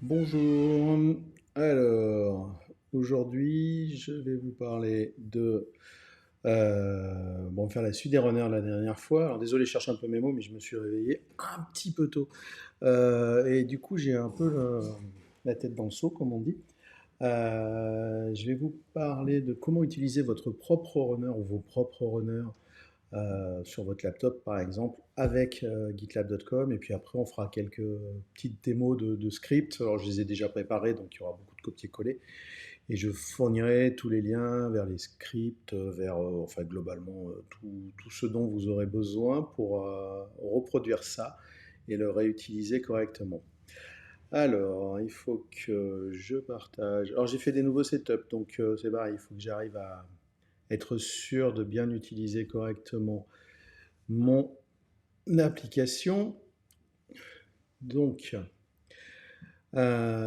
Bonjour. Alors, aujourd'hui, je vais vous parler de... bon, faire la suite des runners la dernière fois. Alors, désolé, je cherche un peu mes mots, mais je me suis réveillé un petit peu tôt. Et du coup, j'ai un peu la tête dans le seau, comme on dit. Je vais vous parler de comment utiliser votre propre runner ou vos propres runners sur votre laptop par exemple avec gitlab.com et puis après on fera quelques petites démos de scripts. Alors je les ai déjà préparés donc il y aura beaucoup de copier-coller et je fournirai tous les liens vers les scripts, vers enfin globalement tout ce dont vous aurez besoin pour reproduire ça et le réutiliser correctement. Alors, il faut que je partage. Alors, j'ai fait des nouveaux setups, donc c'est pareil, il faut que j'arrive à être sûr de bien utiliser correctement mon application. Donc,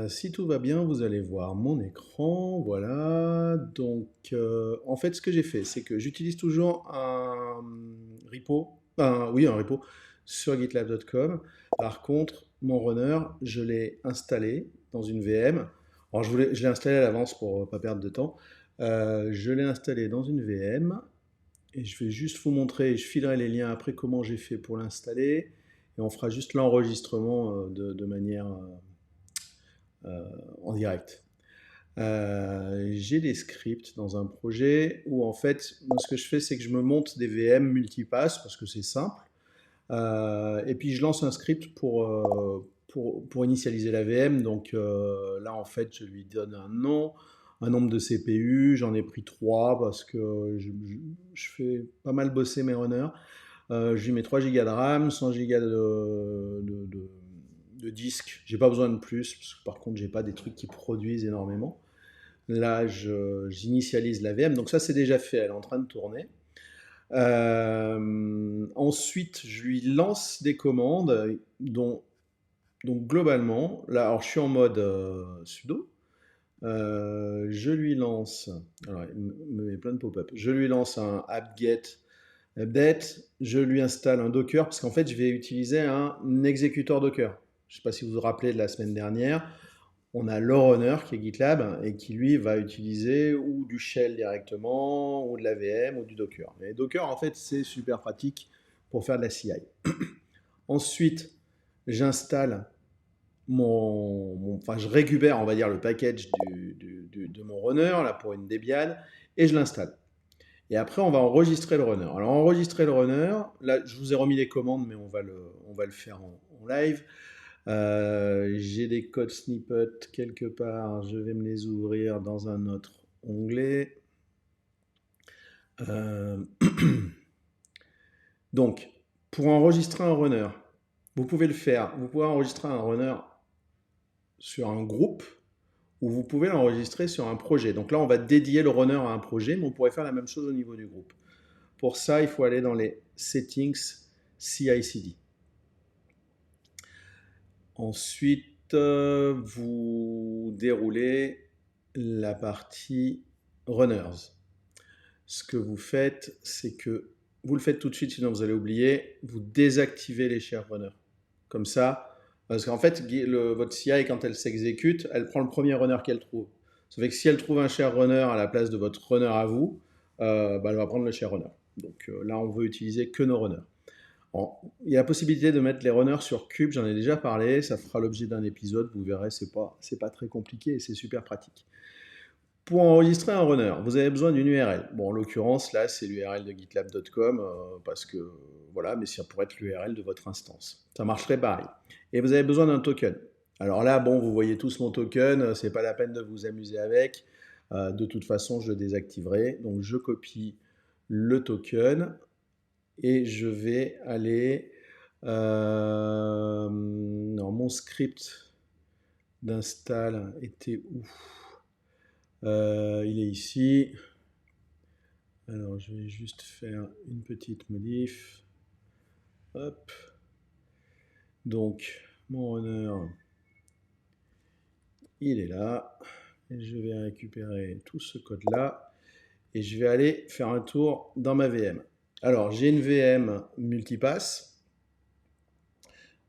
si tout va bien, vous allez voir mon écran. Voilà. Donc, en fait, ce que j'ai fait, c'est que j'utilise toujours un repo, oui, un repo sur gitlab.com. Par contre, mon runner, je l'ai installé dans une VM. Alors, je l'ai installé à l'avance pour ne pas perdre de temps. Je l'ai installé dans une VM et je vais juste vous montrer, je filerai les liens après comment j'ai fait pour l'installer. Et on fera juste l'enregistrement de manière en direct. J'ai des scripts dans un projet où en fait, moi, ce que je fais, c'est que je me monte des VM multipass parce que c'est simple. Et puis je lance un script pour initialiser la VM. Donc là, en fait, je lui donne un nom, un nombre de CPU. J'en ai pris 3 parce que je fais pas mal bosser mes runners. Je lui mets 3 Go de RAM, 100 Go de disque. J'ai pas besoin de plus, parce que par contre, j'ai pas des trucs qui produisent énormément. Là, j'initialise la VM. Donc ça, c'est déjà fait. Elle est en train de tourner. Ensuite, je lui lance des commandes donc globalement, là, alors je suis en mode sudo. Je lui lance, alors il me met plein de pop-up. Je lui lance un apt-get update. Je lui installe un Docker parce qu'en fait, je vais utiliser un exécuteur Docker. Je ne sais pas si vous vous rappelez de la semaine dernière. On a Runner qui est GitLab et qui lui va utiliser ou du shell directement, ou de la VM, ou du Docker. Mais Docker, en fait, c'est super pratique pour faire de la CI. Ensuite, j'installe enfin, je récupère, on va dire, le package de mon runner là pour une Debian et je l'installe. Et après, on va enregistrer le runner. Alors, enregistrer le runner, là, je vous ai remis les commandes, mais on va le faire en live. J'ai des codes snippets quelque part, je vais me les ouvrir dans un autre onglet. Euh, Donc, pour enregistrer un runner, vous pouvez le faire. Vous pouvez enregistrer un runner sur un groupe ou vous pouvez l'enregistrer sur un projet. Donc là, on va dédier le runner à un projet, mais on pourrait faire la même chose au niveau du groupe. Pour ça, il faut aller dans les Settings CI/CD. Ensuite, vous déroulez la partie Runners. Ce que vous faites, c'est que vous le faites tout de suite, sinon vous allez oublier, vous désactivez les share runners. Comme ça, parce qu'en fait, votre CI, quand elle s'exécute, elle prend le premier runner qu'elle trouve. Ça fait que si elle trouve un share runner à la place de votre runner à vous, elle va prendre le share runner. Donc là, on veut utiliser que nos runners. Il y a la possibilité de mettre les runners sur Cube, j'en ai déjà parlé, ça fera l'objet d'un épisode, vous verrez, c'est pas très compliqué et c'est super pratique. Pour enregistrer un runner, vous avez besoin d'une URL. Bon, en l'occurrence, là, c'est l'URL de gitlab.com parce que voilà, mais ça pourrait être l'URL de votre instance. Ça marcherait pareil. Et vous avez besoin d'un token. Alors là, bon, vous voyez tous mon token, c'est pas la peine de vous amuser avec. De toute façon, je le désactiverai. Donc, je copie le token et je vais aller non, mon script d'install était où? Il est ici. Alors, je vais juste faire une petite modif. Hop. Donc, mon runner, il est là. Et je vais récupérer tout ce code-là. Et je vais aller faire un tour dans ma VM. Alors, j'ai une VM multipass.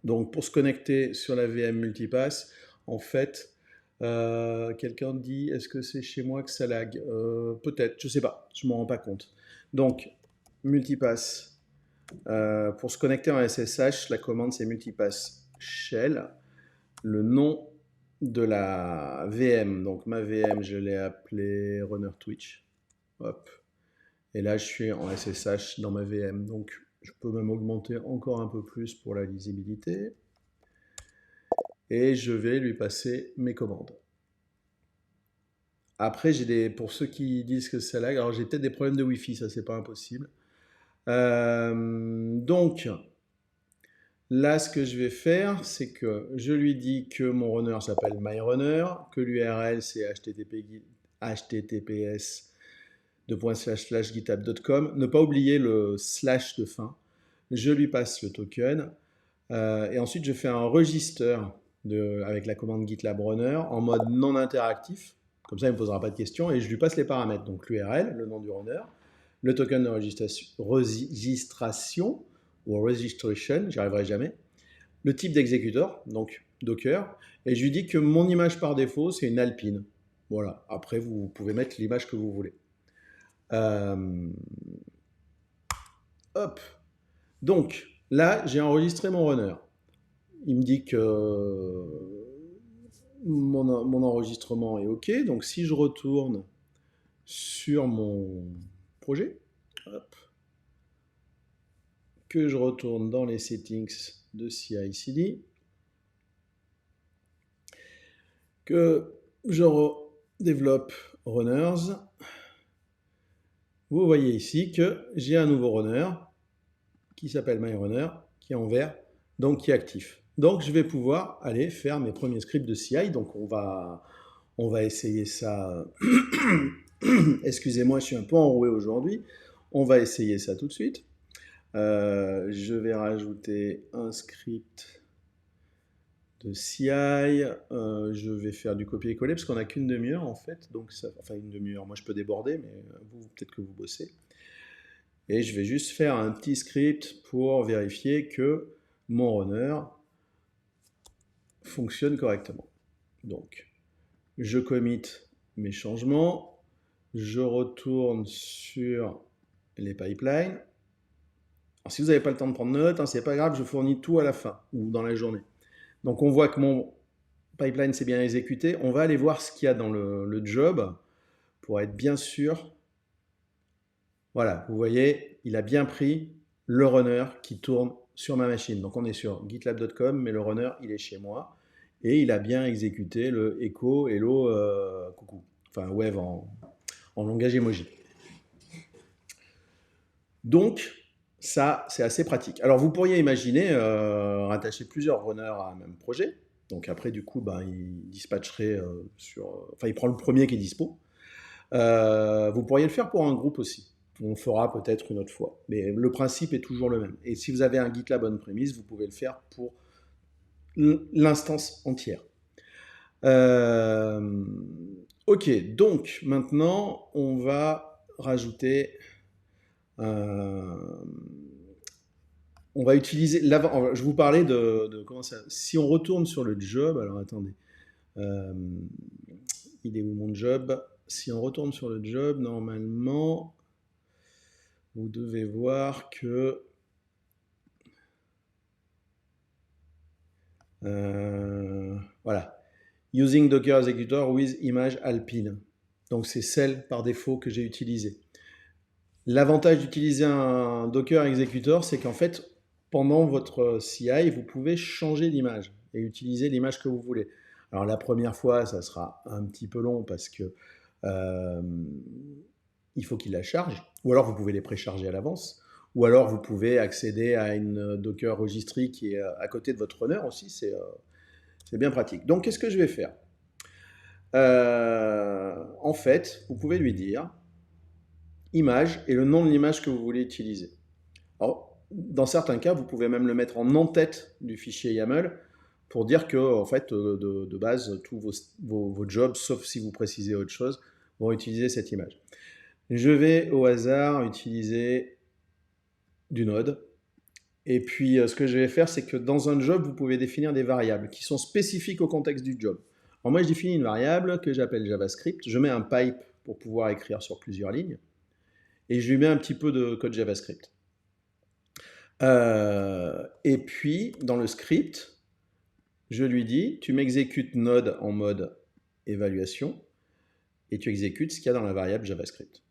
Donc, pour se connecter sur la VM multipass, en fait. Quelqu'un dit, est-ce que c'est chez moi que ça lag? Peut-être, je sais pas, je m'en rends pas compte. Donc, multipass. Pour se connecter en SSH, la commande c'est multipass shell. Le nom de la VM, donc ma VM, je l'ai appelée runner Twitch. Hop. Et là, je suis en SSH dans ma VM. Donc, je peux même augmenter encore un peu plus pour la lisibilité. Et je vais lui passer mes commandes. Après, pour ceux qui disent que ça lag, alors j'ai peut-être des problèmes de Wi-Fi, ça c'est pas impossible. Donc, là, ce que je vais faire, c'est que je lui dis que mon runner s'appelle MyRunner, que l'URL c'est https://github.com. Ne pas oublier le slash de fin. Je lui passe le token. Et ensuite, je fais un register avec la commande GitLab Runner en mode non interactif. Comme ça, il ne me posera pas de questions. Et je lui passe les paramètres. Donc l'URL, le nom du runner, le token de registration ou registration, j'y arriverai jamais, le type d'exécuteur, donc Docker, et je lui dis que mon image par défaut, c'est une Alpine. Voilà. Après, vous pouvez mettre l'image que vous voulez. Hop. Donc, là, j'ai enregistré mon runner. Il me dit que mon enregistrement est OK. Donc, si je retourne sur mon projet, hop, que je retourne dans les settings de CI/CD, que je développe runners, vous voyez ici que j'ai un nouveau runner qui s'appelle MyRunner, qui est en vert, donc qui est actif. Donc je vais pouvoir aller faire mes premiers scripts de CI. Donc on va essayer ça. Excusez-moi, je suis un peu enroué aujourd'hui. On va essayer ça tout de suite. Je vais rajouter un script de CI. Je vais faire du copier-coller parce qu'on n'a qu'une demi-heure en fait. Donc enfin une demi-heure, moi je peux déborder, mais vous peut-être que vous bossez. Et je vais juste faire un petit script pour vérifier que mon runner fonctionne correctement. Donc, je commit mes changements, je retourne sur les pipelines. Alors, si vous n'avez pas le temps de prendre note, c'est pas grave, je fournis tout à la fin ou dans la journée. Donc, on voit que mon pipeline s'est bien exécuté. On va aller voir ce qu'il y a dans le job pour être bien sûr. Voilà, vous voyez, il a bien pris le runner qui tourne sur ma machine. Donc on est sur gitlab.com, mais le runner, il est chez moi. Et il a bien exécuté le echo, hello, coucou. Enfin, wave en langage emoji. Donc, ça, c'est assez pratique. Alors, vous pourriez imaginer rattacher plusieurs runners à un même projet. Donc après, du coup, il dispatcherait Enfin, il prend le premier qui est dispo. Vous pourriez le faire pour un groupe aussi. On le fera peut-être une autre fois. Mais le principe est toujours le même. Et si vous avez un GitLab on-premise, vous pouvez le faire pour l'instance entière. Ok, donc maintenant, on va rajouter... on va utiliser... Je vous parlais de comment ça... Si on retourne sur le job... Alors attendez. Il est où mon job? Si on retourne sur le job, normalement... Vous devez voir que voilà, using Docker Executor with image Alpine. Donc c'est celle par défaut que j'ai utilisée. L'avantage d'utiliser un Docker Executor, c'est qu'en fait, pendant votre CI, vous pouvez changer d'image et utiliser l'image que vous voulez. Alors la première fois, ça sera un petit peu long parce que il faut qu'il la charge, ou alors vous pouvez les précharger à l'avance, ou alors vous pouvez accéder à une Docker Registry qui est à côté de votre runner aussi, c'est bien pratique. Donc qu'est-ce que je vais faire? En fait, vous pouvez lui dire image et le nom de l'image que vous voulez utiliser. Alors, dans certains cas, vous pouvez même le mettre en en-tête du fichier YAML pour dire que, en fait, de base, tous vos jobs, sauf si vous précisez autre chose, vont utiliser cette image. Je vais au hasard utiliser du Node. Et puis, ce que je vais faire, c'est que dans un job, vous pouvez définir des variables qui sont spécifiques au contexte du job. Alors moi, je définis une variable que j'appelle JavaScript. Je mets un pipe pour pouvoir écrire sur plusieurs lignes. Et je lui mets un petit peu de code JavaScript. Et puis, dans le script, je lui dis, tu m'exécutes Node en mode évaluation et tu exécutes ce qu'il y a dans la variable JavaScript.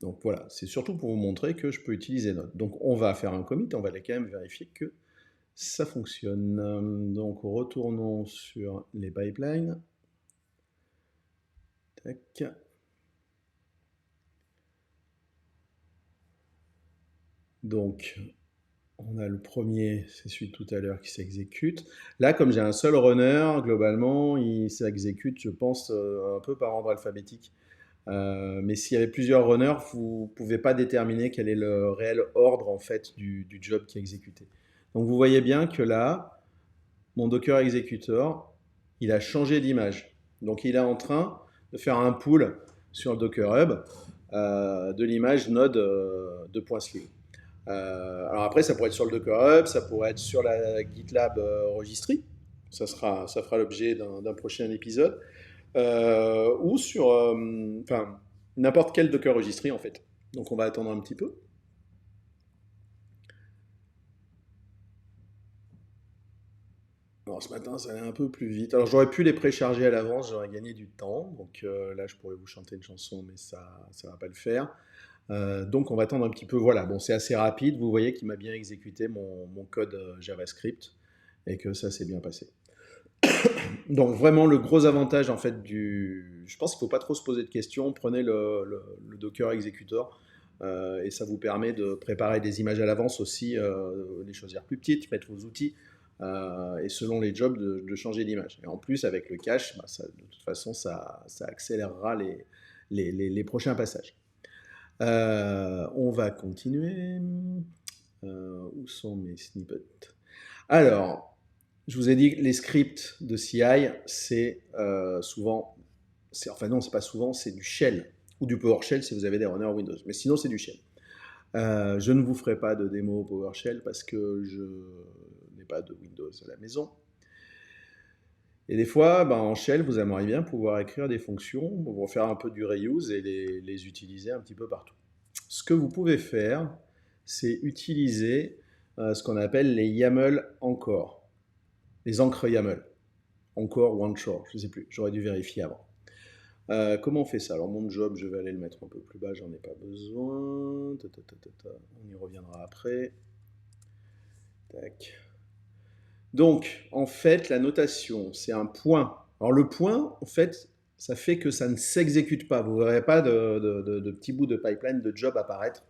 Donc voilà, c'est surtout pour vous montrer que je peux utiliser Node. Donc on va faire un commit, on va aller quand même vérifier que ça fonctionne. Donc retournons sur les pipelines. Tac. Donc on a le premier, c'est celui de tout à l'heure qui s'exécute. Là, comme j'ai un seul runner, globalement, il s'exécute, je pense, un peu par ordre alphabétique. Mais s'il y avait plusieurs runners, vous ne pouvez pas déterminer quel est le réel ordre en fait du job qui est exécuté. Donc vous voyez bien que là, mon Docker executor, il a changé d'image. Donc il est en train de faire un pull sur le Docker Hub de l'image node 2.slim. Alors après, ça pourrait être sur le Docker Hub, ça pourrait être sur la GitLab registry. Ça fera l'objet d'un prochain épisode. Ou sur n'importe quel Docker registry en fait. Donc on va attendre un petit peu. Alors ce matin, ça allait un peu plus vite. Alors j'aurais pu les précharger à l'avance, j'aurais gagné du temps. Donc là, je pourrais vous chanter une chanson, mais ça va pas le faire. Donc on va attendre un petit peu. Voilà, bon, c'est assez rapide. Vous voyez qu'il m'a bien exécuté mon code JavaScript et que ça s'est bien passé. Donc vraiment le gros avantage en fait je pense qu'il ne faut pas trop se poser de questions. Prenez le Docker Executor et ça vous permet de préparer des images à l'avance aussi, les choisir plus petites, mettre vos outils et selon les jobs de changer d'image. Et en plus avec le cache, de toute façon ça accélérera les prochains passages. On va continuer. Où sont mes snippets? Alors, je vous ai dit que les scripts de CI, c'est souvent, enfin non, c'est pas souvent, c'est du shell ou du PowerShell si vous avez des runners Windows. Mais sinon, c'est du shell. Je ne vous ferai pas de démo PowerShell parce que je n'ai pas de Windows à la maison. Et des fois, en shell, vous aimeriez bien pouvoir écrire des fonctions pour faire un peu du reuse et les utiliser un petit peu partout. Ce que vous pouvez faire, c'est utiliser ce qu'on appelle les YAML encore. Les encres YAML. Encore ou onshore, je ne sais plus. J'aurais dû vérifier avant. Comment on fait ça? Alors mon job, je vais aller le mettre un peu plus bas, j'en ai pas besoin. On y reviendra après. Tac. Donc, en fait, la notation, c'est un point. Alors le point, en fait, ça fait que ça ne s'exécute pas. Vous ne verrez pas de petits bouts de pipeline, de job apparaître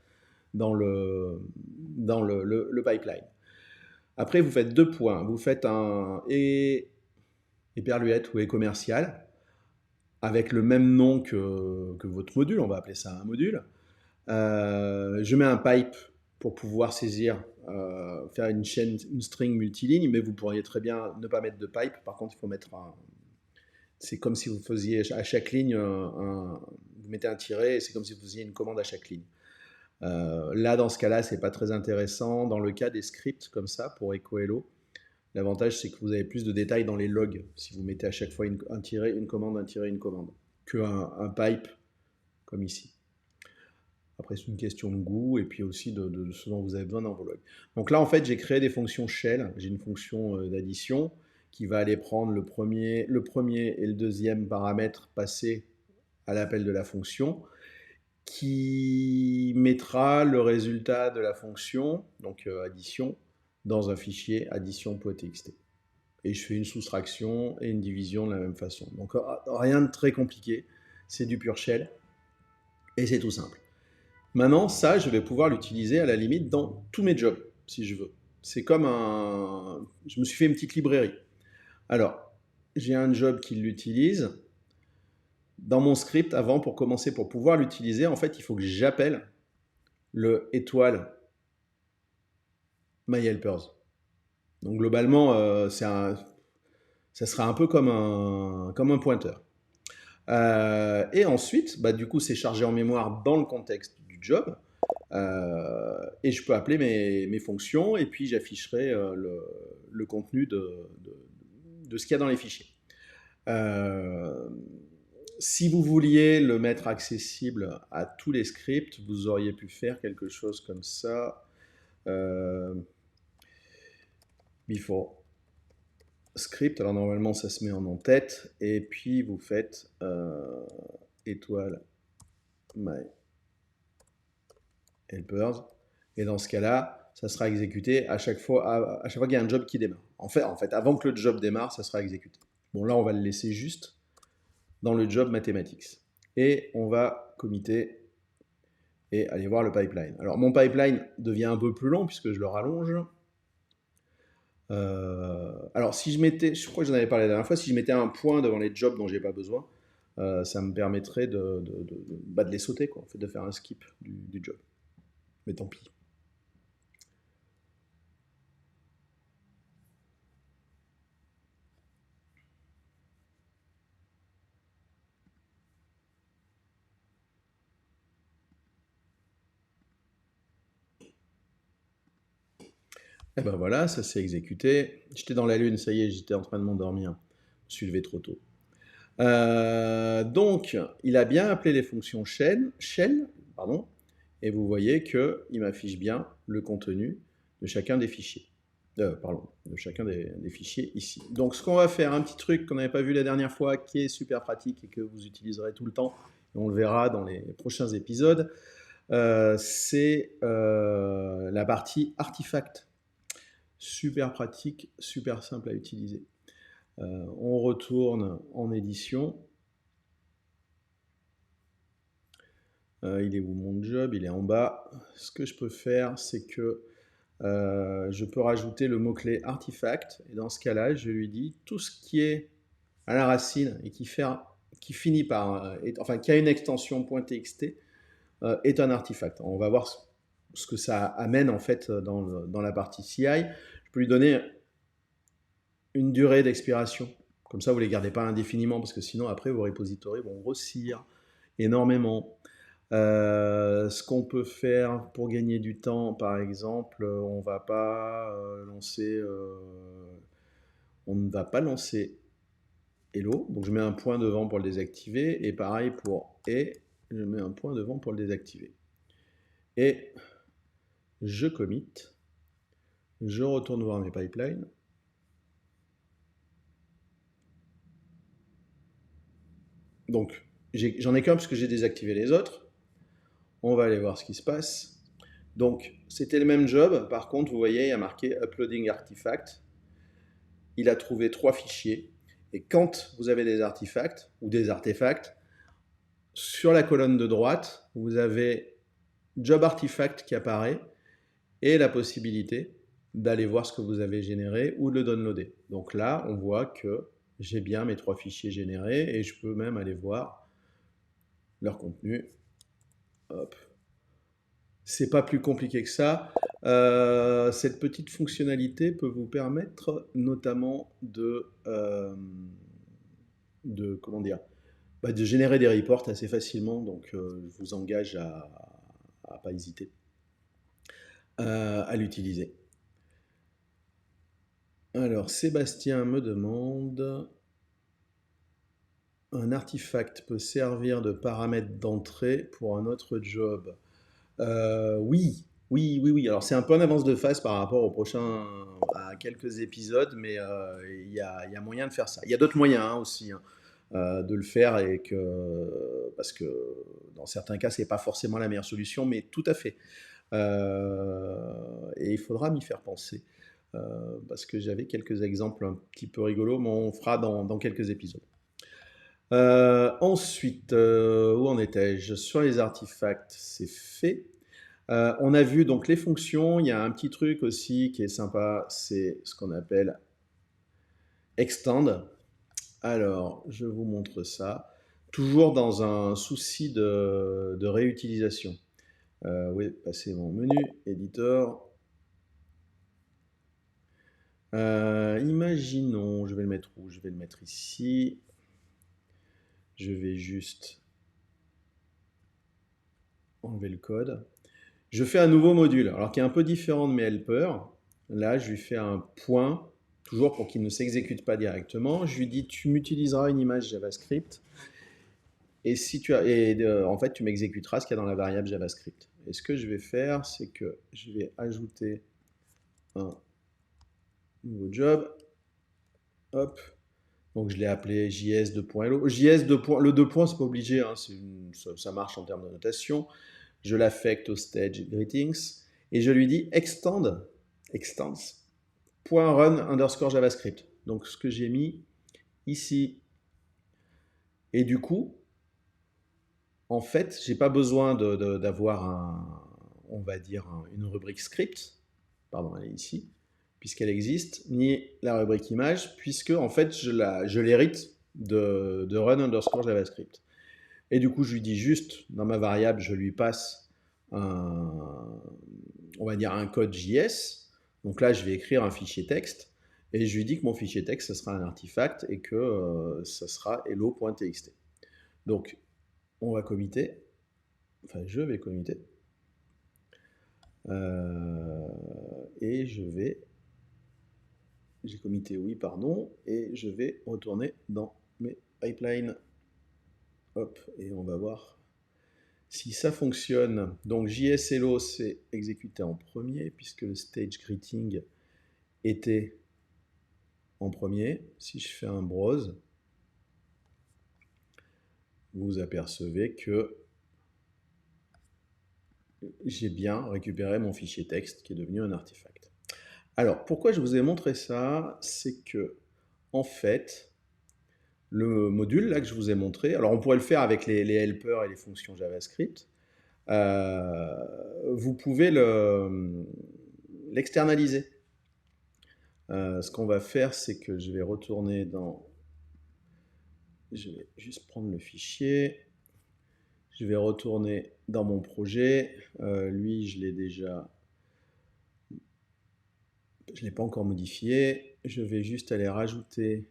dans le pipeline. Après, vous faites 2 points. Vous faites un éperluette ou commercial avec le même nom que votre module. On va appeler ça un module. Je mets un pipe pour pouvoir saisir, faire une string multiligne, mais vous pourriez très bien ne pas mettre de pipe. Par contre, il faut mettre c'est comme si vous faisiez à chaque ligne, vous mettez un tiret, et c'est comme si vous faisiez une commande à chaque ligne. Là, dans ce cas-là, c'est pas très intéressant. Dans le cas des scripts comme ça, pour EcoHello, l'avantage, c'est que vous avez plus de détails dans les logs si vous mettez à chaque fois un tiret, une commande, un tiret, une commande, qu'un pipe comme ici. Après, c'est une question de goût et puis aussi de ce dont vous avez besoin dans vos logs. Donc là, en fait, j'ai créé des fonctions shell. J'ai une fonction d'addition qui va aller prendre le premier et le deuxième paramètre passé à l'appel de la fonction, qui mettra le résultat de la fonction, donc addition, dans un fichier addition.txt. Et je fais une soustraction et une division de la même façon. Donc rien de très compliqué, c'est du pur shell et c'est tout simple. Maintenant, ça, je vais pouvoir l'utiliser à la limite dans tous mes jobs, si je veux. C'est comme je me suis fait une petite librairie. Alors, j'ai un job qui l'utilise. Dans mon script, avant, pour commencer, pour pouvoir l'utiliser, en fait, il faut que j'appelle le étoile myhelpers. Donc, globalement, ça sera un peu comme un pointeur. Et ensuite, du coup, c'est chargé en mémoire dans le contexte du job. Et je peux appeler mes fonctions et puis j'afficherai le contenu de ce qu'il y a dans les fichiers. Euh, Si vous vouliez le mettre accessible à tous les scripts, vous auriez pu faire quelque chose comme ça. Euh, Before script, alors normalement ça se met en en-tête, et puis vous faites étoile my helpers, et dans ce cas-là, ça sera exécuté à chaque fois qu'il y a un job qui démarre. En fait, avant que le job démarre, ça sera exécuté. Bon, là, on va le laisser juste dans le job mathematics. Et on va committer et aller voir le pipeline. Alors, mon pipeline devient un peu plus long puisque je le rallonge. Alors, si je mettais, je crois que j'en avais parlé la dernière fois, si je mettais un point devant les jobs dont j'ai pas besoin, ça me permettrait de les sauter, quoi, en fait, de faire un skip du job. Mais tant pis. Et ben voilà, ça s'est exécuté. J'étais dans la lune, ça y est, j'étais en train de m'endormir. Je me suis levé trop tôt. Donc, il a bien appelé les fonctions shell, pardon, et vous voyez qu'il m'affiche bien le contenu de chacun des fichiers. De chacun des fichiers ici. Donc, ce qu'on va faire, un petit truc qu'on n'avait pas vu la dernière fois, qui est super pratique et que vous utiliserez tout le temps, et on le verra dans les prochains épisodes, c'est la partie artefact. Super pratique, super simple à utiliser. On retourne en édition. Il est où mon job? Il est en bas. Ce que je peux faire, c'est que je peux rajouter le mot-clé artifact. Et dans ce cas-là, je lui dis tout ce qui est à la racine et qui finit par, enfin, qui a une extension .txt est un artefact. On va voir ce que ça amène en fait dans la partie CI. Je peux lui donner une durée d'expiration. Comme ça, vous ne les gardez pas indéfiniment parce que sinon, après, vos repositories vont grossir énormément. Ce qu'on peut faire pour gagner du temps, par exemple, on ne va pas lancer hello, donc je mets un point devant pour le désactiver, et pareil pour et, je mets un point devant pour le désactiver. Et je commit, je retourne voir mes pipelines. Donc, j'en ai qu'un parce que j'ai désactivé les autres. On va aller voir ce qui se passe. Donc, c'était le même job. Par contre, vous voyez, il y a marqué Uploading Artifact. Il a trouvé 3 fichiers. Et quand vous avez des artefacts ou des artefacts, sur la colonne de droite, vous avez Job Artifact qui apparaît et la possibilité d'aller voir ce que vous avez généré ou de le downloader. Donc là, on voit que j'ai bien mes 3 fichiers générés et je peux même aller voir leur contenu. Hop. C'est pas plus compliqué que ça. Cette petite fonctionnalité peut vous permettre notamment comment dire, de générer des reports assez facilement. Donc, je vous engage à pas hésiter à l'utiliser. Alors, Sébastien me demande, un artefact peut servir de paramètre d'entrée pour un autre job. Oui, oui, oui, oui. Alors c'est un peu en avance de phase par rapport à quelques épisodes, mais il y a moyen de faire ça. Il y a d'autres moyens aussi de le faire parce que dans certains cas c'est pas forcément la meilleure solution, mais tout à fait. Et il faudra m'y faire penser parce que j'avais quelques exemples un petit peu rigolos, mais on fera dans quelques épisodes. Ensuite, où en étais-je? Sur les artefacts, c'est fait. On a vu donc les fonctions, il y a un petit truc aussi qui est sympa, c'est ce qu'on appelle extend. Alors, je vous montre ça, toujours dans un souci de réutilisation. Oui, passer mon menu, éditeur. Imaginons, je vais le mettre où? Je vais le mettre ici. Je vais juste enlever le code. Je fais un nouveau module, alors qui est un peu différent de mes helpers. Là, je lui fais un point, toujours pour qu'il ne s'exécute pas directement. Je lui dis, tu m'utiliseras une image JavaScript et en fait, tu m'exécuteras ce qu'il y a dans la variable JavaScript. Et ce que je vais faire, c'est que je vais ajouter un nouveau job. Hop. Donc je l'ai appelé JS2.hello. Le 2 points, c'est pas obligé, hein, ça marche en termes de notation. Je l'affecte au stage greetings et je lui dis extends.run_javascript. Donc ce que j'ai mis ici. Et du coup, en fait, j'ai pas besoin d'avoir on va dire une rubrique script. Pardon, elle est ici, puisqu'elle existe, ni la rubrique image, puisque en fait je l'hérite de run_javascript. Et du coup, je lui dis juste, dans ma variable, je lui passe on va dire un code JS. Donc là, je vais écrire un fichier texte et je lui dis que mon fichier texte, ce sera un artefact et que ça sera hello.txt. Donc, on va committer. Enfin, je vais committer. Et j'ai commité oui, pardon, et je vais retourner dans mes pipelines. Hop, et on va voir si ça fonctionne. Donc JSLO, c'est exécuté en premier, puisque le stage greeting était en premier. Si je fais un browse, vous apercevez que j'ai bien récupéré mon fichier texte qui est devenu un artefact. Alors, pourquoi je vous ai montré ça? C'est que, en fait, le module là que je vous ai montré, alors on pourrait le faire avec les helpers et les fonctions JavaScript, vous pouvez l'externaliser. Ce qu'on va faire, c'est que je vais retourner dans... Je vais juste prendre le fichier. Je vais retourner dans mon projet. Lui, je l'ai déjà... Je ne l'ai pas encore modifié. Je vais juste aller rajouter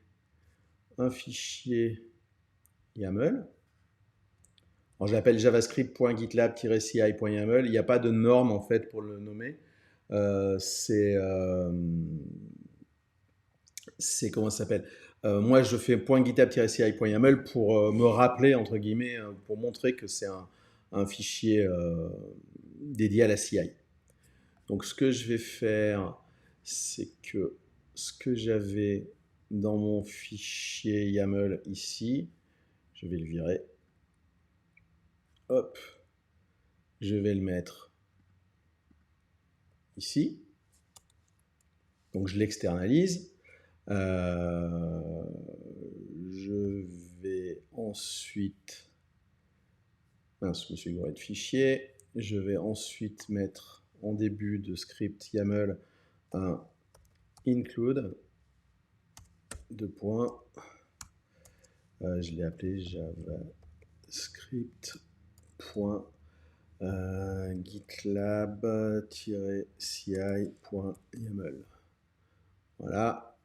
un fichier YAML. Alors, je l'appelle javascript.gitlab-ci.yaml. Il n'y a pas de norme en fait pour le nommer. C'est comment ça s'appelle? Moi, je fais .gitlab-ci.yaml pour me rappeler, entre guillemets, pour montrer que c'est un fichier dédié à la CI. Donc, ce que je vais faire, c'est que ce que j'avais dans mon fichier YAML ici, je vais le virer. Hop, je vais le mettre ici. Donc, je l'externalise. Je vais ensuite... Mince, je me suis gouré de fichier. Je vais ensuite mettre en début de script YAML un include, deux points. Je l'ai appelé javascript.gitlab-ci.yaml. Voilà,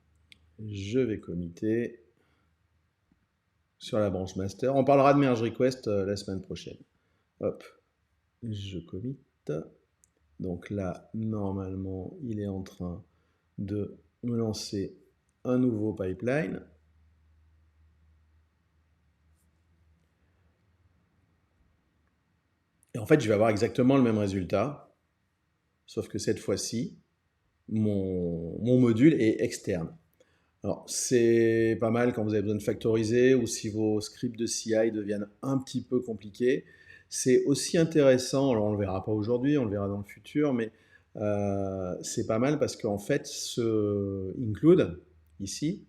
je vais committer sur la branche master. On parlera de merge request la semaine prochaine. Hop, je commit. Donc là, normalement, il est en train de me lancer un nouveau pipeline. Et en fait, je vais avoir exactement le même résultat, sauf que cette fois-ci, mon module est externe. Alors, c'est pas mal quand vous avez besoin de factoriser ou si vos scripts de CI deviennent un petit peu compliqués. C'est aussi intéressant, alors on ne le verra pas aujourd'hui, on le verra dans le futur, mais c'est pas mal parce qu'en fait, ce include, ici,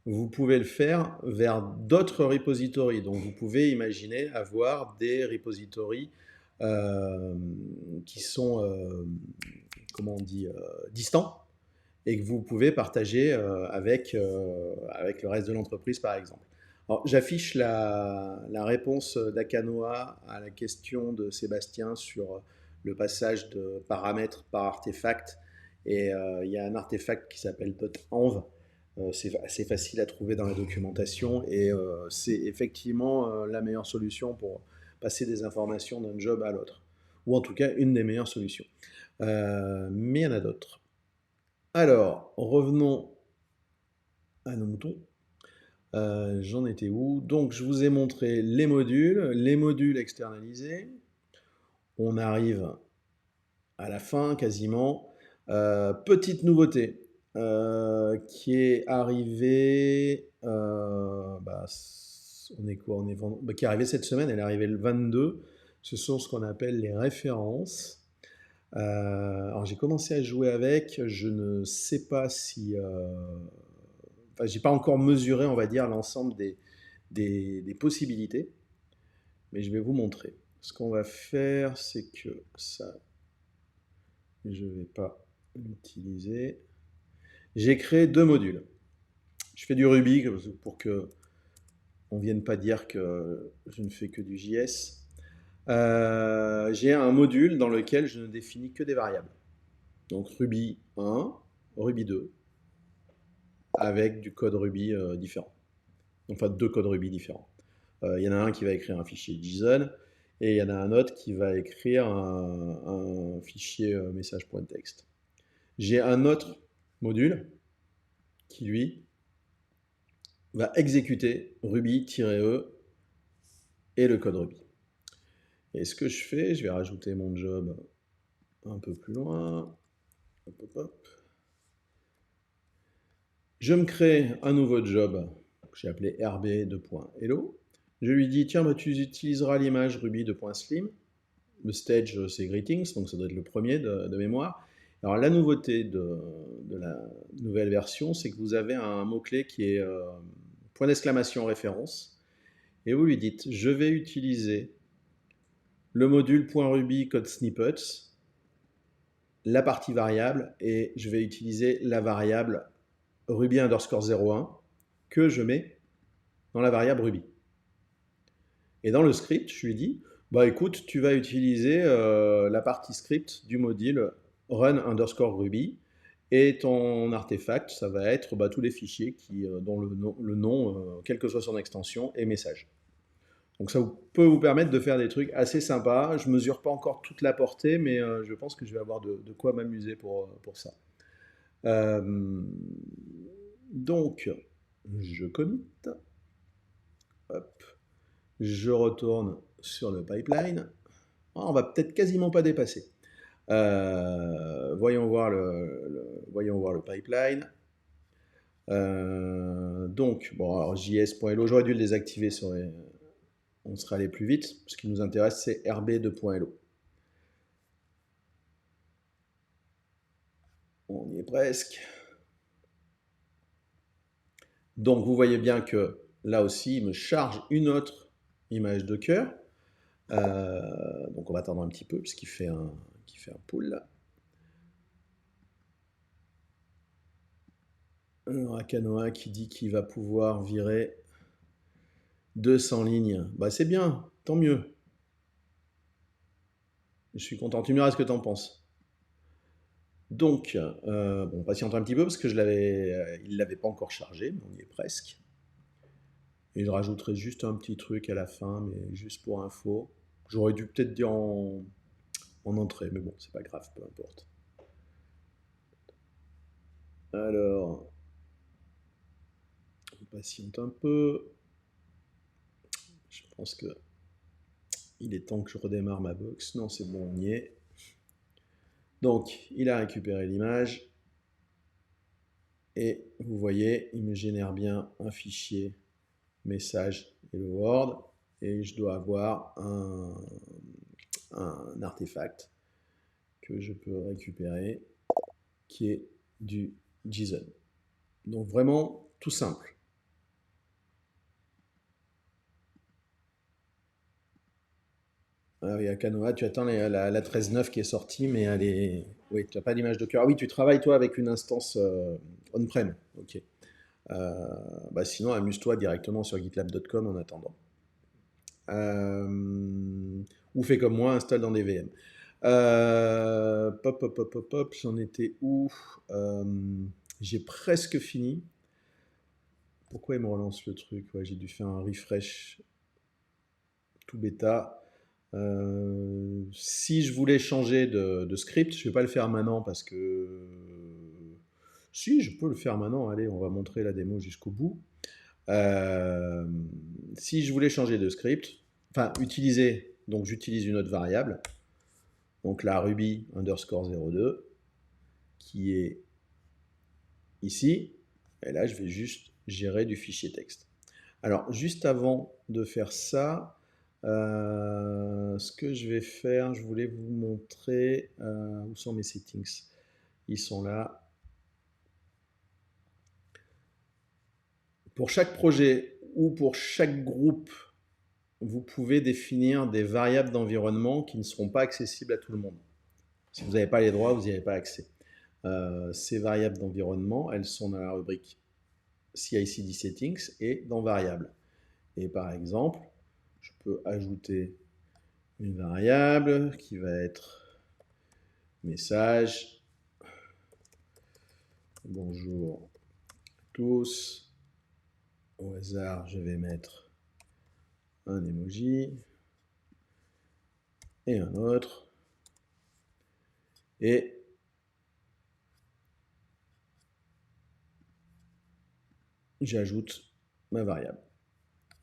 vous pouvez le faire vers d'autres repositories. Donc, vous pouvez imaginer avoir des repositories qui sont, comment on dit, distants et que vous pouvez partager avec le reste de l'entreprise, par exemple. Alors, j'affiche la réponse d'Akanoa à la question de Sébastien sur le passage de paramètres par artefact. Et il y a un artefact qui s'appelle .env. C'est assez facile à trouver dans la documentation et c'est effectivement la meilleure solution pour passer des informations d'un job à l'autre. ou en tout cas une des meilleures solutions. Mais il y en a d'autres. Alors, revenons à nos moutons. J'en étais où? Donc, je vous ai montré les modules externalisés. On arrive à la fin quasiment. Petite nouveauté qui est arrivée. On est quoi? Qui est arrivée cette semaine, elle est arrivée le 22. Ce sont ce qu'on appelle les références. Alors j'ai commencé à jouer avec, je ne sais pas si... Enfin, j'ai pas encore mesuré, on va dire, l'ensemble des possibilités, mais je vais vous montrer. Ce qu'on va faire, c'est que ça, je vais pas l'utiliser. J'ai créé deux modules. Je fais du Ruby pour que on vienne pas dire que je ne fais que du JS. J'ai un module dans lequel je ne définis que des variables. Donc Ruby 1, Ruby 2, avec du code Ruby différent. Enfin, deux codes Ruby différents. Il y en a un qui va écrire un fichier JSON et il y en a un autre qui va écrire un fichier message.txt. J'ai un autre module qui, lui, va exécuter Ruby-E et le code Ruby. Et ce que je fais, je vais rajouter mon job un peu plus loin. Hop, hop, hop. Je me crée un nouveau job que j'ai appelé rb2.hello. Je lui dis, tiens, bah, tu utiliseras l'image ruby2.slim. Le stage, c'est greetings, donc ça doit être le premier de mémoire. Alors la nouveauté de la nouvelle version, c'est que vous avez un mot-clé qui est point d'exclamation référence. Et vous lui dites, je vais utiliser le module .ruby code snippets, la partie variable, et je vais utiliser la variable ruby underscore 01 que je mets dans la variable ruby. Et dans le script, je lui dis, bah écoute, tu vas utiliser la partie script du module run underscore ruby, et ton artefact, ça va être tous les fichiers dont le nom, quelle que soit son extension, est message. Donc ça peut vous permettre de faire des trucs assez sympas. Je ne mesure pas encore toute la portée, mais je pense que je vais avoir de quoi m'amuser pour ça. Donc, je commit. Hop. Je retourne sur le pipeline. Ah, on va peut-être quasiment pas dépasser. Voyons voir le pipeline. Donc, bon, alors js.hello, j'aurais dû le désactiver, on serait allé plus vite. Ce qui nous intéresse, c'est rb2.hello. On y est presque. Donc, vous voyez bien que là aussi, il me charge une autre image Docker. Donc, on va attendre un petit peu puisqu'il fait un pull là. Alors, Akanoa qui dit qu'il va pouvoir virer 200 lignes. Bah, c'est bien, tant mieux. Je suis content. Tu me diras ce que tu en penses. Donc, bon, patiente un petit peu parce que il ne l'avait pas encore chargé, mais on y est presque. Et je rajouterai juste un petit truc à la fin, mais juste pour info. J'aurais dû peut-être dire en entrée, mais bon, c'est pas grave, peu importe. Alors, on patiente un peu. Je pense que il est temps que je redémarre ma box. Non, c'est bon, on y est. Donc, il a récupéré l'image. Et vous voyez, il me génère bien un fichier message hello world. Et je dois avoir un artefact que je peux récupérer qui est du JSON. Donc vraiment tout simple. Ah oui, à Canoa, tu attends la 13.9 qui est sortie, mais elle est... Oui, tu n'as pas d'image Docker. Ah oui, tu travailles toi avec une instance on-prem. Ok. Sinon, amuse-toi directement sur gitlab.com en attendant. Ou fais comme moi, installe dans des VM. Pop, j'en étais où? J'ai presque fini. Pourquoi il me relance le truc? Ouais, j'ai dû faire un refresh tout bêta. Si je voulais changer de script, je ne vais pas le faire maintenant parce que... Si, je peux le faire maintenant. Allez, on va montrer la démo jusqu'au bout. Euh, Si je voulais changer de script, enfin utiliser, donc j'utilise une autre variable, donc la Ruby underscore 02, qui est ici, et là je vais juste gérer du fichier texte. Alors juste avant de faire ça, ce que je vais faire, je voulais vous montrer où sont mes settings. Ils sont là. Pour chaque projet ou pour chaque groupe, vous pouvez définir des variables d'environnement qui ne seront pas accessibles à tout le monde. Si vous n'avez pas les droits, vous n'y avez pas accès. Ces variables d'environnement, elles sont dans la rubrique CI/CD Settings et dans Variables. Et par exemple, je peux ajouter une variable qui va être message. Bonjour à tous. Au hasard, je vais mettre un emoji et un autre. Et j'ajoute ma variable.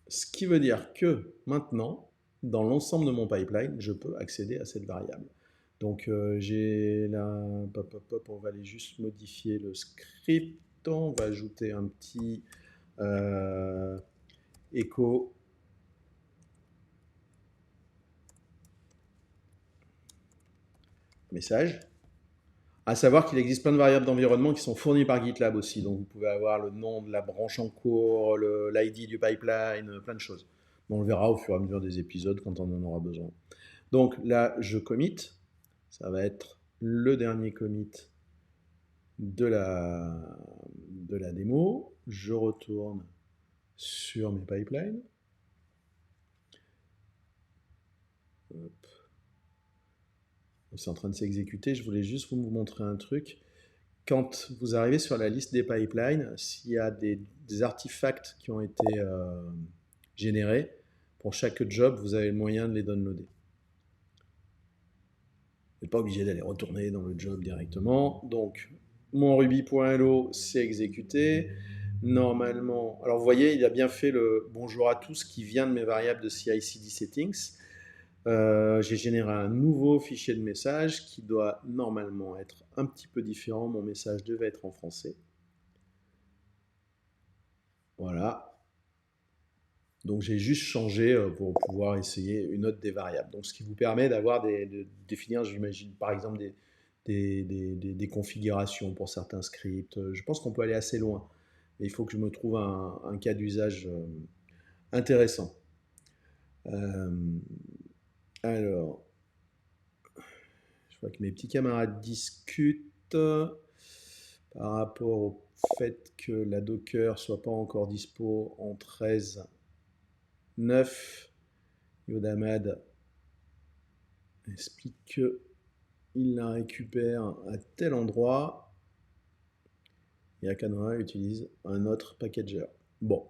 Ce qui veut dire que maintenant, dans l'ensemble de mon pipeline, je peux accéder à cette variable. Donc j'ai là, on va aller juste modifier le script. On va ajouter un petit echo message. À savoir qu'il existe plein de variables d'environnement qui sont fournies par GitLab aussi. Donc vous pouvez avoir le nom de la branche en cours, l'ID du pipeline, plein de choses. Bon, on le verra au fur et à mesure des épisodes quand on en aura besoin. Donc là, je commit. Ça va être le dernier commit de la démo. Je retourne sur mes pipelines. C'est en train de s'exécuter. Je voulais juste vous montrer un truc. Quand vous arrivez sur la liste des pipelines, s'il y a des artefacts qui ont été générés, pour chaque job, vous avez le moyen de les downloader. Vous n'êtes pas obligé d'aller retourner dans le job directement. Donc, mon ruby.lo s'est exécuté. Normalement, alors vous voyez, il a bien fait le bonjour à tous qui vient de mes variables de CI/CD settings. J'ai généré un nouveau fichier de message qui doit normalement être un petit peu différent. Mon message devait être en français. Voilà. Donc j'ai juste changé pour pouvoir essayer une autre des variables. Donc ce qui vous permet d'avoir de définir, j'imagine, par exemple des configurations pour certains scripts. Je pense qu'on peut aller assez loin. Mais il faut que je me trouve un cas d'usage intéressant. Alors, je vois que mes petits camarades discutent par rapport au fait que la Docker soit pas encore dispo en 13.9. Yodamad explique qu'il la récupère à tel endroit et Akanoa utilise un autre packager. Bon.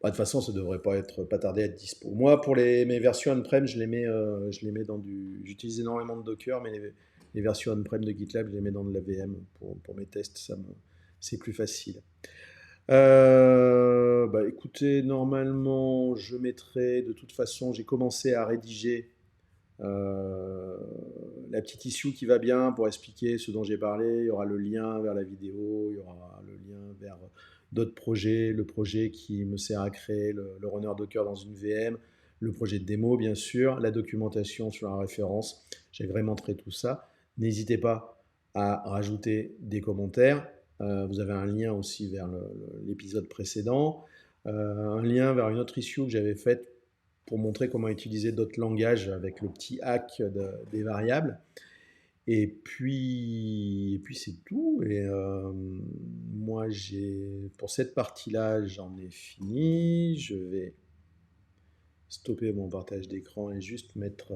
Bah, de toute façon, ça devrait pas tarder à être dispo. Moi, pour mes versions on-prem, je les mets dans du... J'utilise énormément de Docker, mais les versions on-prem de GitLab, je les mets dans de la VM pour mes tests. C'est plus facile. Bah, écoutez, normalement, je mettrai... De toute façon, j'ai commencé à rédiger la petite issue qui va bien pour expliquer ce dont j'ai parlé. Il y aura le lien vers la vidéo, il y aura le lien vers d'autres projets, le projet qui me sert à créer le runner Docker dans une VM, le projet de démo bien sûr, la documentation sur la référence. J'agrémenterai tout ça. N'hésitez pas à rajouter des commentaires. Vous avez un lien aussi vers l'épisode précédent, un lien vers une autre issue que j'avais faite pour montrer comment utiliser d'autres langages avec le petit hack des variables. Et puis c'est tout. Et moi, pour cette partie-là, j'en ai fini. Je vais stopper mon partage d'écran et juste mettre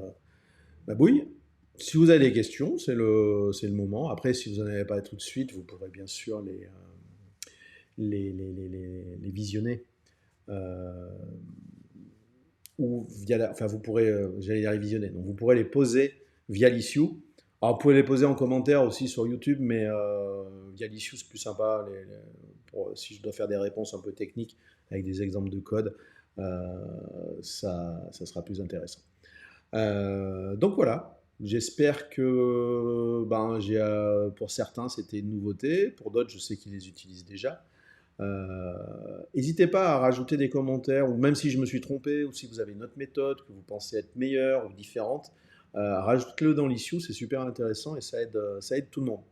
ma bouille. Si vous avez des questions, c'est le moment. Après, si vous n'en avez pas tout de suite, vous pourrez bien sûr les visionner ou via enfin vous pourrez, j'allais les révisionner, donc vous pourrez les poser via l'issue. Alors vous pouvez les poser en commentaire aussi sur YouTube, mais via l'issue c'est plus sympa si je dois faire des réponses un peu techniques avec des exemples de code, ça sera plus intéressant. Donc voilà, j'espère que ben, pour certains c'était une nouveauté, pour d'autres je sais qu'ils les utilisent déjà. N'hésitez pas à rajouter des commentaires, ou même si je me suis trompé, ou si vous avez une autre méthode que vous pensez être meilleure ou différente, rajoutez-le dans l'issue, c'est super intéressant et ça aide tout le monde.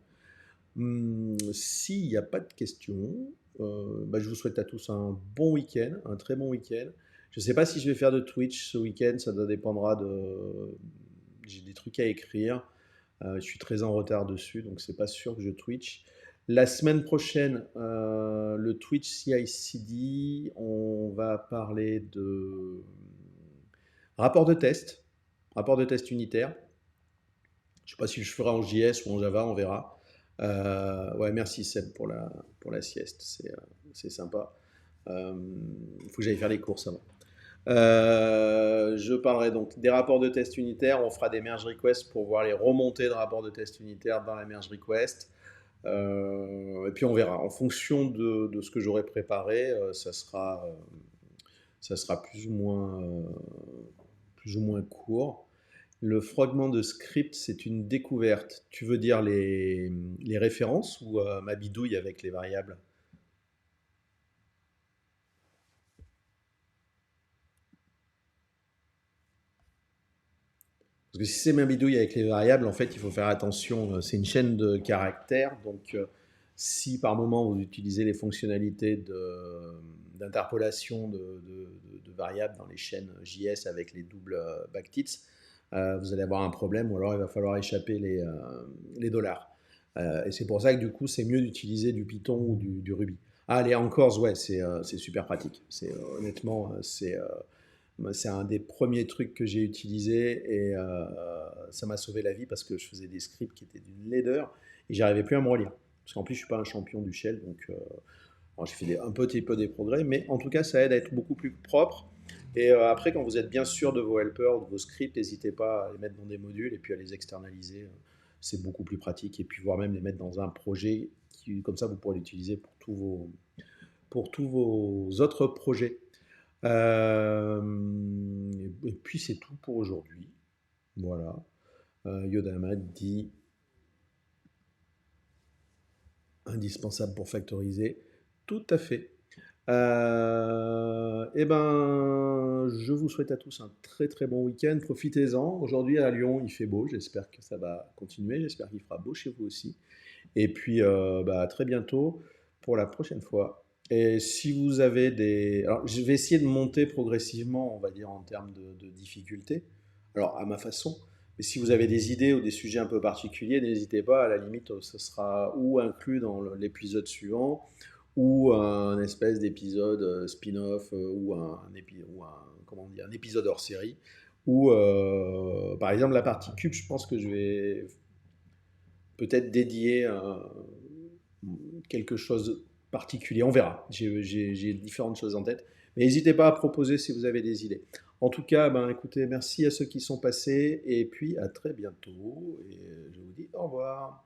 S'il n'y a pas de questions, bah, je vous souhaite à tous un bon week-end, un très bon week-end. Je ne sais pas si je vais faire de Twitch ce week-end, ça dépendra de... J'ai des trucs à écrire, je suis très en retard dessus, donc c'est pas sûr que je Twitch. La semaine prochaine, le Twitch CI/CD, on va parler de rapport de test unitaire. Je ne sais pas si je ferai en JS ou en Java, on verra. Ouais, merci Seb pour la sieste, c'est sympa. Il faut que j'aille faire les courses avant. Je parlerai donc des rapports de test unitaires. On fera des merge requests pour voir les remontées de rapports de test unitaires dans la merge request. Et puis on verra. En fonction de ce que j'aurai préparé, ça sera plus ou moins court. Le fragment de script, c'est une découverte. Tu veux dire les références ou ma bidouille avec les variables? Parce que si c'est ma bidouille avec les variables, en fait, il faut faire attention. C'est une chaîne de caractères. Donc, si par moment vous utilisez les fonctionnalités d'interpolation de variables dans les chaînes JS avec les doubles backtits, vous allez avoir un problème ou alors il va falloir échapper les dollars. Et c'est pour ça que du coup, c'est mieux d'utiliser du Python ou du Ruby. Ah, les Anchors, ouais, c'est super pratique. Honnêtement, c'est un des premiers trucs que j'ai utilisé et ça m'a sauvé la vie parce que je faisais des scripts qui étaient d'une laideur et j'arrivais plus à me relire. Parce qu'en plus, je suis pas un champion du shell, donc j'ai fait un petit peu des progrès, mais en tout cas, ça aide à être beaucoup plus propre. Et après, quand vous êtes bien sûr de vos helpers, de vos scripts, n'hésitez pas à les mettre dans des modules et puis à les externaliser. C'est beaucoup plus pratique. Et puis, voire même les mettre dans un projet comme ça, vous pourrez l'utiliser pour tous vos autres projets. Et puis c'est tout pour aujourd'hui. Voilà. Yodamad dit indispensable pour factoriser. Tout à fait. Eh ben, je vous souhaite à tous un très très bon week-end. Profitez-en. Aujourd'hui à Lyon, il fait beau. J'espère que ça va continuer. J'espère qu'il fera beau chez vous aussi. Et puis, bah, à très bientôt pour la prochaine fois. Et si vous avez des... Alors, je vais essayer de monter progressivement, on va dire, en termes de difficulté. Alors, à ma façon. Mais si vous avez des idées ou des sujets un peu particuliers, n'hésitez pas. À la limite, ce sera ou inclus dans l'épisode suivant, ou un espèce d'épisode spin-off, comment dire, un épisode hors série. Ou, par exemple, la partie cube, je pense que je vais peut-être dédier quelque chose de particulier. On verra. J'ai différentes choses en tête. Mais n'hésitez pas à proposer si vous avez des idées. En tout cas, ben, écoutez, merci à ceux qui sont passés et puis à très bientôt. Et je vous dis au revoir.